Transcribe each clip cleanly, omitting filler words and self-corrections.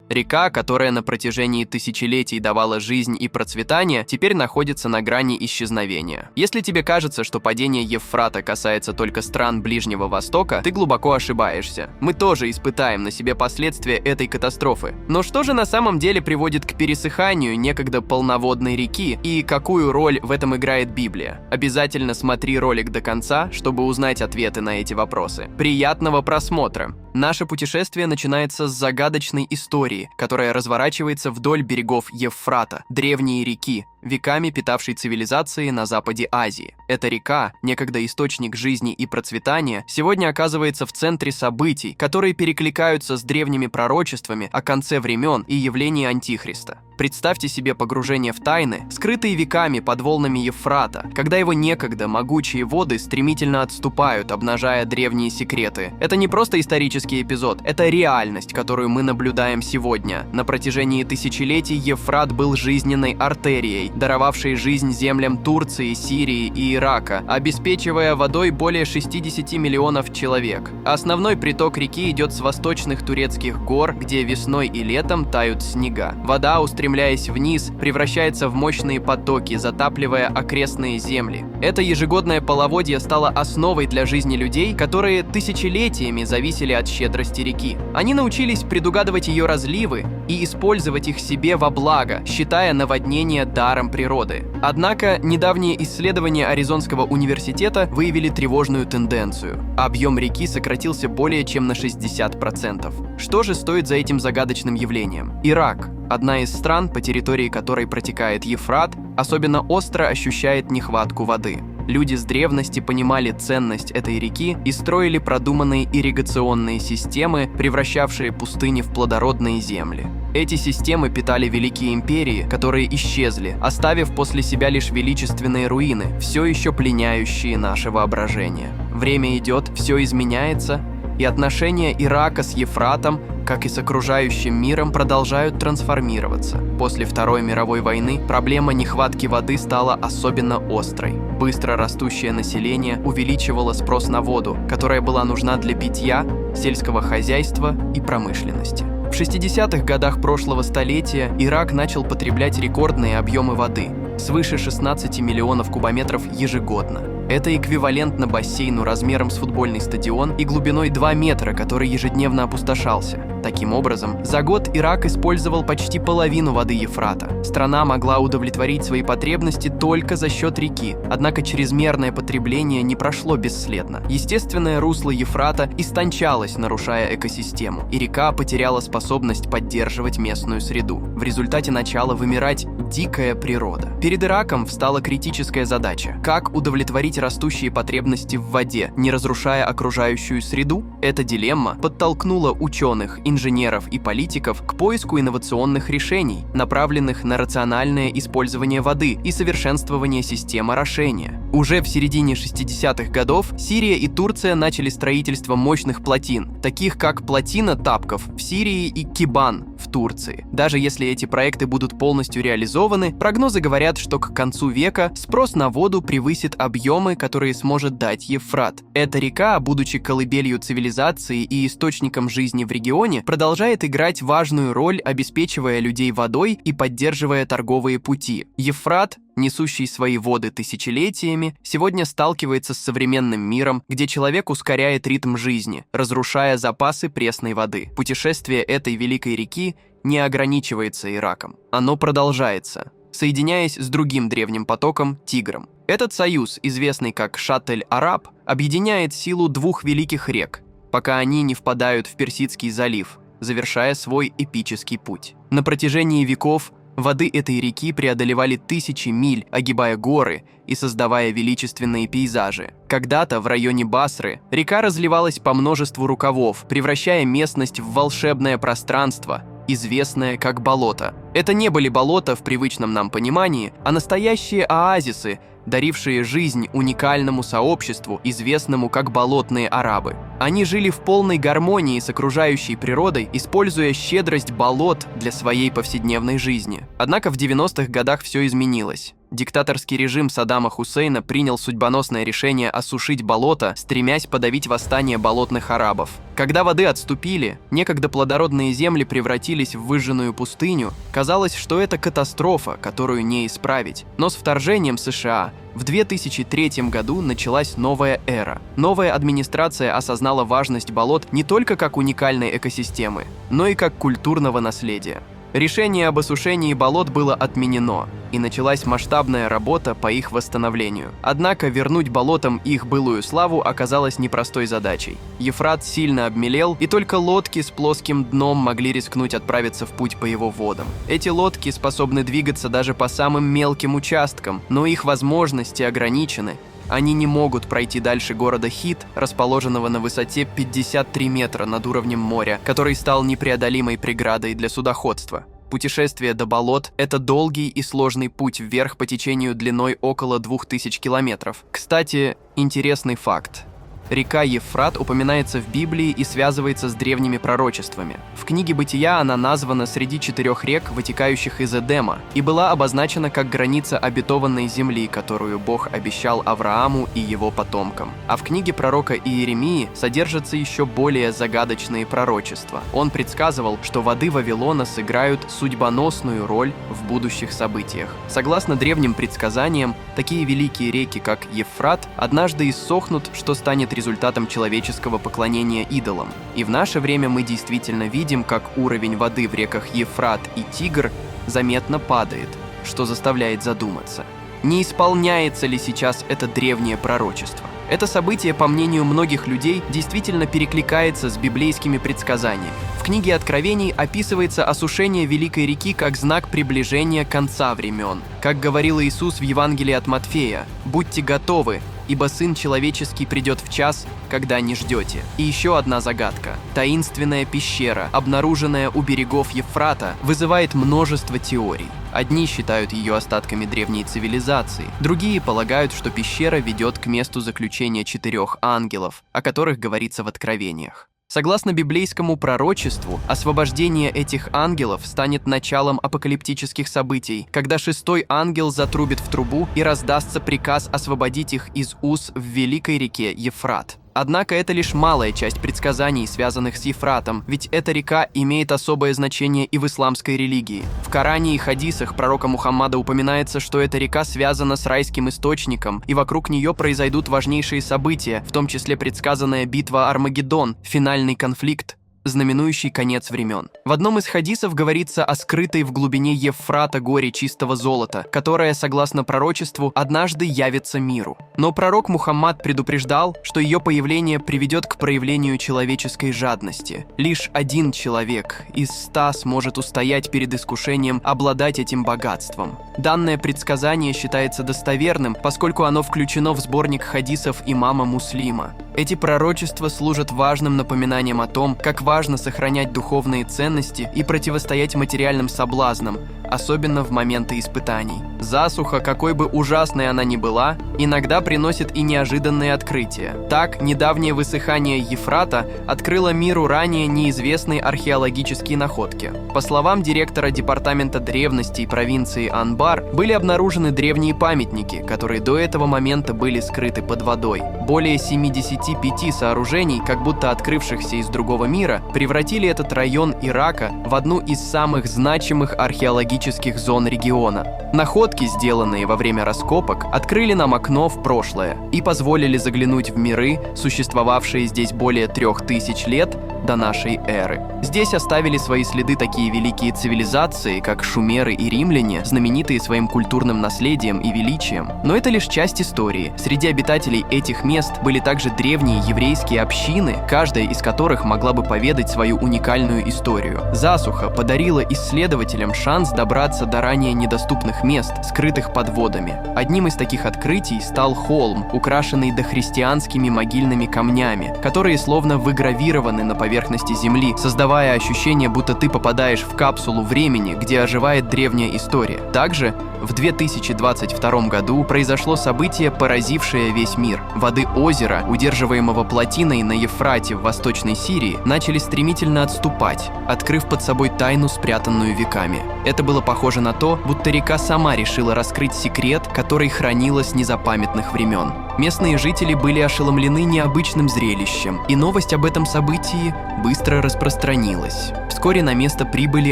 Река, которая на протяжении тысячелетий давала жизнь и процветание, теперь находится на грани исчезновения. Если тебе кажется, что падение Евфрата касается только стран Ближнего Востока, ты глубоко ошибаешься. Мы тоже испытаем на себе последствия этой катастрофы. Но что же на самом деле приводит к пересыханию некогда полноводной реки, и какую роль в этом играет Библия? Обязательно смотри ролик до конца, чтобы узнать ответы на эти вопросы. Приятного просмотра! Наше путешествие начинается с загадочной истории, которая разворачивается вдоль берегов Евфрата, древней реки, веками питавшей цивилизации на западе Азии. Эта река, некогда источник жизни и процветания, сегодня оказывается в центре событий, которые перекликаются с древними пророчествами о конце времен и явлении Антихриста. Представьте себе погружение в тайны, скрытые веками под волнами Евфрата, когда его некогда могучие воды стремительно отступают, обнажая древние секреты. Это не просто исторический эпизод, это реальность, которую мы наблюдаем сегодня. На протяжении тысячелетий Евфрат был жизненной артерией, даровавшей жизнь землям Турции, Сирии и Ирака, обеспечивая водой более 60 миллионов человек. Основной приток реки идет с восточных турецких гор, где весной и летом тают снега. Вода, устремляясь вниз, превращается в мощные потоки, затапливая окрестные земли. Это ежегодное половодье стало основой для жизни людей, которые тысячелетиями зависели от щедрости реки. Они научились предугадывать ее разливы и использовать их себе во благо, считая наводнение даром природы. Однако недавние исследования Аризонского университета выявили тревожную тенденцию. Объем реки сократился более чем на 60%. Что же стоит за этим загадочным явлением? Ирак, одна из стран, по территории которой протекает Евфрат, особенно остро ощущает нехватку воды. Люди с древности понимали ценность этой реки и строили продуманные ирригационные системы, превращавшие пустыни в плодородные земли. Эти системы питали великие империи, которые исчезли, оставив после себя лишь величественные руины, все еще пленяющие наше воображение. Время идет, все изменяется, и отношения Ирака с Евфратом, как и с окружающим миром, продолжают трансформироваться. После Второй мировой войны проблема нехватки воды стала особенно острой. Быстро растущее население увеличивало спрос на воду, которая была нужна для питья, сельского хозяйства и промышленности. В 60-х годах прошлого столетия Ирак начал потреблять рекордные объемы воды – свыше 16 миллионов кубометров ежегодно. Это эквивалентно бассейну размером с футбольный стадион и глубиной 2 метра, который ежедневно опустошался. Таким образом, за год Ирак использовал почти половину воды Евфрата. Страна могла удовлетворить свои потребности только за счет реки, однако чрезмерное потребление не прошло бесследно. Естественное русло Евфрата истончалось, нарушая экосистему, и река потеряла способность поддерживать местную среду. В результате начала вымирать дикая природа. Перед Ираком встала критическая задача – как удовлетворить растущие потребности в воде, не разрушая окружающую среду? Эта дилемма подтолкнула ученых, инженеров и политиков к поиску инновационных решений, направленных на рациональное использование воды и совершенствование системы орошения. Уже в середине 60-х годов Сирия и Турция начали строительство мощных плотин, таких как плотина Тапков в Сирии и Кибан в Турции. Даже если эти проекты будут полностью реализованы, прогнозы говорят, что к концу века спрос на воду превысит объемы, которые сможет дать Евфрат. Эта река, будучи колыбелью цивилизации и источником жизни в регионе, продолжает играть важную роль, обеспечивая людей водой и поддерживая торговые пути. Евфрат, несущий свои воды тысячелетиями, сегодня сталкивается с современным миром, где человек ускоряет ритм жизни, разрушая запасы пресной воды. Путешествие этой великой реки не ограничивается Ираком. Оно продолжается, соединяясь с другим древним потоком – Тигром. Этот союз, известный как Шат-эль-Араб, объединяет силу двух великих рек, пока они не впадают в Персидский залив, завершая свой эпический путь. На протяжении веков воды этой реки преодолевали тысячи миль, огибая горы и создавая величественные пейзажи. Когда-то в районе Басры река разливалась по множеству рукавов, превращая местность в волшебное пространство, известное как болото. Это не были болота в привычном нам понимании, а настоящие оазисы, дарившие жизнь уникальному сообществу, известному как болотные арабы. Они жили в полной гармонии с окружающей природой, используя щедрость болот для своей повседневной жизни. Однако в 90-х годах все изменилось. Диктаторский режим Саддама Хусейна принял судьбоносное решение осушить болото, стремясь подавить восстание болотных арабов. Когда воды отступили, некогда плодородные земли превратились в выжженную пустыню, казалось, что это катастрофа, которую не исправить. Но с вторжением США в 2003 году началась новая эра. Новая администрация осознала важность болот не только как уникальной экосистемы, но и как культурного наследия. Решение об осушении болот было отменено, и началась масштабная работа по их восстановлению. Однако вернуть болотам их былую славу оказалось непростой задачей. Ефрат сильно обмелел, и только лодки с плоским дном могли рискнуть отправиться в путь по его водам. Эти лодки способны двигаться даже по самым мелким участкам, но их возможности ограничены. Они не могут пройти дальше города Хит, расположенного на высоте 53 метра над уровнем моря, который стал непреодолимой преградой для судоходства. Путешествие до болот – это долгий и сложный путь вверх по течению длиной около 2000 километров. Кстати, интересный факт. Река Ефрат упоминается в Библии и связывается с древними пророчествами. В книге Бытия она названа среди 4 рек, вытекающих из Эдема, и была обозначена как граница обетованной земли, которую Бог обещал Аврааму и его потомкам. А в книге пророка Иеремии содержатся еще более загадочные пророчества. Он предсказывал, что воды Вавилона сыграют судьбоносную роль в будущих событиях. Согласно древним предсказаниям, такие великие реки, как Ефрат, однажды иссохнут, что станет результатом человеческого поклонения идолам. И в наше время мы действительно видим, как уровень воды в реках Ефрат и Тигр заметно падает, что заставляет задуматься. Не исполняется ли сейчас это древнее пророчество? Это событие, по мнению многих людей, действительно перекликается с библейскими предсказаниями. В книге Откровений описывается осушение Великой реки как знак приближения конца времен. Как говорил Иисус в Евангелии от Матфея: «Будьте готовы, ибо Сын Человеческий придет в час, когда не ждете». И еще одна загадка. Таинственная пещера, обнаруженная у берегов Ефрата, вызывает множество теорий. Одни считают ее остатками древней цивилизации, другие полагают, что пещера ведет к месту заключения 4 ангелов, о которых говорится в Откровениях. Согласно библейскому пророчеству, освобождение этих ангелов станет началом апокалиптических событий, когда 6-й ангел затрубит в трубу и раздастся приказ освободить их из уз в великой реке Ефрат. Однако это лишь малая часть предсказаний, связанных с Ефратом, ведь эта река имеет особое значение и в исламской религии. В Коране и хадисах пророка Мухаммада упоминается, что эта река связана с райским источником, и вокруг нее произойдут важнейшие события, в том числе предсказанная битва Армагеддон, финальный конфликт, знаменующий конец времен. В одном из хадисов говорится о скрытой в глубине Ефрата горе чистого золота, которое, согласно пророчеству, однажды явится миру. Но пророк Мухаммад предупреждал, что ее появление приведет к проявлению человеческой жадности. Лишь один человек из 100 сможет устоять перед искушением обладать этим богатством. Данное предсказание считается достоверным, поскольку оно включено в сборник хадисов имама Муслима. Эти пророчества служат важным напоминанием о том, как важно сохранять духовные ценности и противостоять материальным соблазнам, особенно в моменты испытаний. Засуха, какой бы ужасной она ни была, иногда приносит и неожиданные открытия. Так, недавнее высыхание Ефрата открыло миру ранее неизвестные археологические находки. По словам директора департамента древностей провинции Анбар, были обнаружены древние памятники, которые до этого момента были скрыты под водой. Более 75 сооружений, как будто открывшихся из другого мира, превратили этот район Ирака в одну из самых значимых археологических зон региона. Находки, сделанные во время раскопок, открыли нам окно в прошлое и позволили заглянуть в миры, существовавшие здесь более 3000 лет до нашей эры. Здесь оставили свои следы такие великие цивилизации, как шумеры и римляне, знаменитые своим культурным наследием и величием. Но это лишь часть истории. Среди обитателей этих мест были также древние еврейские общины, каждая из которых могла бы поведать свою уникальную историю. Засуха подарила исследователям шанс добраться до ранее недоступных мест, скрытых под водами. Одним из таких открытий стал холм, украшенный дохристианскими могильными камнями, которые словно выгравированы на поверхности земли, создавая ощущение, будто ты попадаешь в капсулу времени, где оживает древняя история. Также В 2022 году произошло событие, поразившее весь мир. Воды озера, удерживаемого плотиной на Евфрате в Восточной Сирии, начали стремительно отступать, открыв под собой тайну, спрятанную веками. Это было похоже на то, будто река сама решила раскрыть секрет, который хранила с незапамятных времен. Местные жители были ошеломлены необычным зрелищем, и новость об этом событии быстро распространилась. Вскоре на место прибыли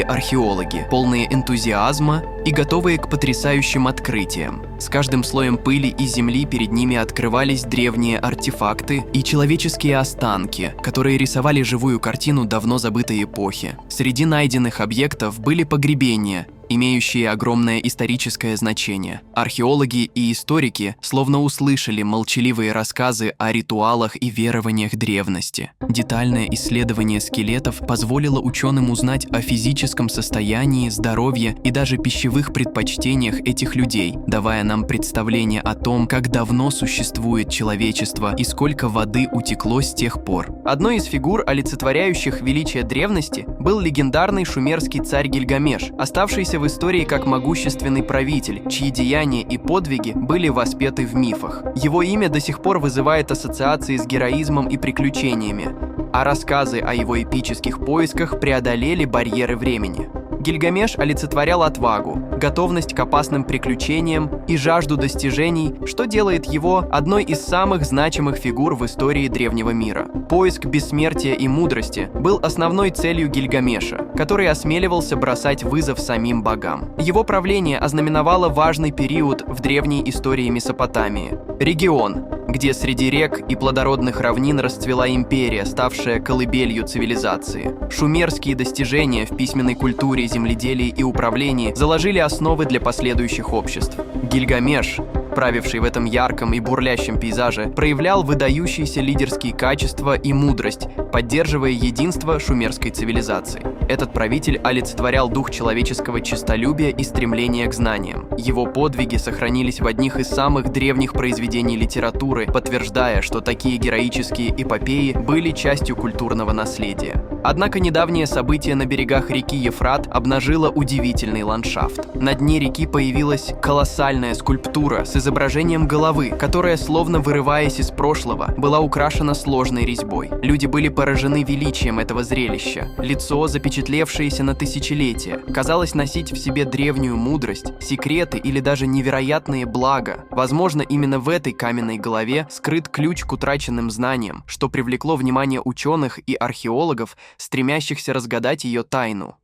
археологи, полные энтузиазма и готовые к потрясающим открытиям. С каждым слоем пыли и земли перед ними открывались древние артефакты и человеческие останки, которые рисовали живую картину давно забытой эпохи. Среди найденных объектов были погребения, имеющие огромное историческое значение. Археологи и историки словно услышали молчаливые рассказы о ритуалах и верованиях древности. Детальное исследование скелетов позволило ученым узнать о физическом состоянии, здоровье и даже пищевых предпочтениях этих людей, давая нам представление о том, как давно существует человечество и сколько воды утекло с тех пор. Одной из фигур, олицетворяющих величие древности, был легендарный шумерский царь Гильгамеш, оставшийся в истории как могущественный правитель, чьи деяния и подвиги были воспеты в мифах. Его имя до сих пор вызывает ассоциации с героизмом и приключениями, а рассказы о его эпических поисках преодолели барьеры времени. Гильгамеш олицетворял отвагу, готовность к опасным приключениям и жажду достижений, что делает его одной из самых значимых фигур в истории древнего мира. Поиск бессмертия и мудрости был основной целью Гильгамеша, который осмеливался бросать вызов самим богам. Его правление ознаменовало важный период в древней истории Месопотамии. Регион, где среди рек и плодородных равнин расцвела империя, ставшая колыбелью цивилизации. Шумерские достижения в письменной культуре, земледелии и управлении заложили основы для последующих обществ. Гильгамеш, правивший в этом ярком и бурлящем пейзаже, проявлял выдающиеся лидерские качества и мудрость, поддерживая единство шумерской цивилизации. Этот правитель олицетворял дух человеческого честолюбия и стремления к знаниям. Его подвиги сохранились в одних из самых древних произведений литературы, подтверждая, что такие героические эпопеи были частью культурного наследия. Однако недавнее событие на берегах реки Евфрат обнажило удивительный ландшафт. На дне реки появилась колоссальная скульптура с изображением головы, которая, словно вырываясь из прошлого, была украшена сложной резьбой. Люди были поражены величием этого зрелища. Лицо, запечатлевшееся на тысячелетия, казалось носить в себе древнюю мудрость, секреты или даже невероятные блага. Возможно, именно в этой каменной голове скрыт ключ к утраченным знаниям, что привлекло внимание ученых и археологов, стремящихся разгадать ее тайну.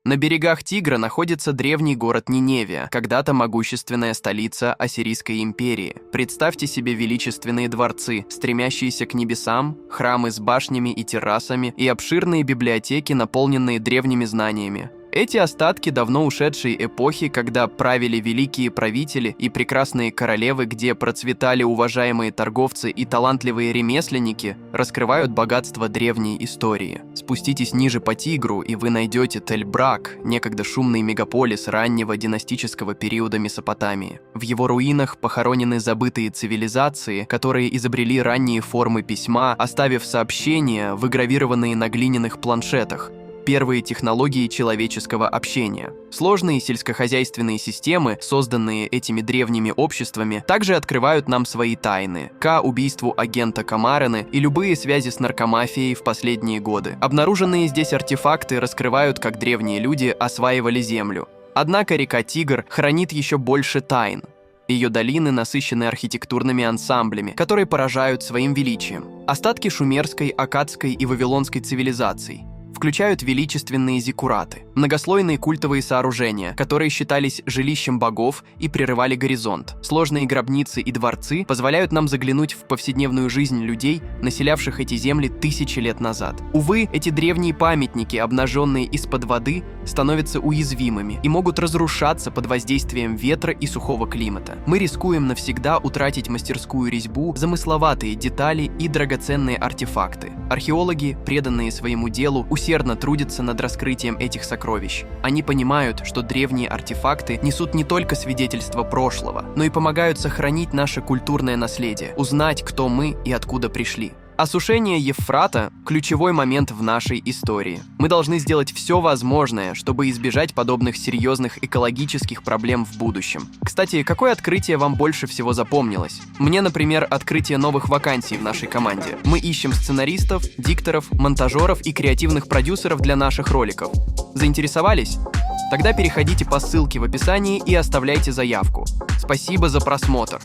На берегах Тигра находится древний город Ниневия, когда-то могущественная столица Ассирийской империи. Представьте себе величественные дворцы, стремящиеся к небесам, храмы с башнями и террасами и обширные библиотеки, наполненные древними знаниями. Эти остатки давно ушедшей эпохи, когда правили великие правители и прекрасные королевы, где процветали уважаемые торговцы и талантливые ремесленники, раскрывают богатство древней истории. Спуститесь ниже по Тигру, и вы найдете Тель-Брак, некогда шумный мегаполис раннего династического периода Месопотамии. В его руинах похоронены забытые цивилизации, которые изобрели ранние формы письма, оставив сообщения, выгравированные на глиняных планшетах, первые технологии человеческого общения. Сложные сельскохозяйственные системы, созданные этими древними обществами, также открывают нам свои тайны. К убийству агента Камарены и любые связи с наркомафией в последние годы. Обнаруженные здесь артефакты раскрывают, как древние люди осваивали землю. Однако река Тигр хранит еще больше тайн. Ее долины насыщены архитектурными ансамблями, которые поражают своим величием. Остатки шумерской, аккадской и вавилонской цивилизаций включают величественные зиккураты, многослойные культовые сооружения, которые считались жилищем богов и прерывали горизонт. Сложные гробницы и дворцы позволяют нам заглянуть в повседневную жизнь людей, населявших эти земли тысячи лет назад. Увы, эти древние памятники, обнаженные из-под воды, становятся уязвимыми и могут разрушаться под воздействием ветра и сухого климата. Мы рискуем навсегда утратить мастерскую резьбу, замысловатые детали и драгоценные артефакты. Археологи, преданные своему делу, усердно трудятся над раскрытием этих сокровищ. Они понимают, что древние артефакты несут не только свидетельство прошлого, но и помогают сохранить наше культурное наследие, узнать, кто мы и откуда пришли. Осушение Евфрата – ключевой момент в нашей истории. Мы должны сделать все возможное, чтобы избежать подобных серьезных экологических проблем в будущем. Кстати, какое открытие вам больше всего запомнилось? Мне, например, открытие новых вакансий в нашей команде. Мы ищем сценаристов, дикторов, монтажеров и креативных продюсеров для наших роликов. Заинтересовались? Тогда переходите по ссылке в описании и оставляйте заявку. Спасибо за просмотр!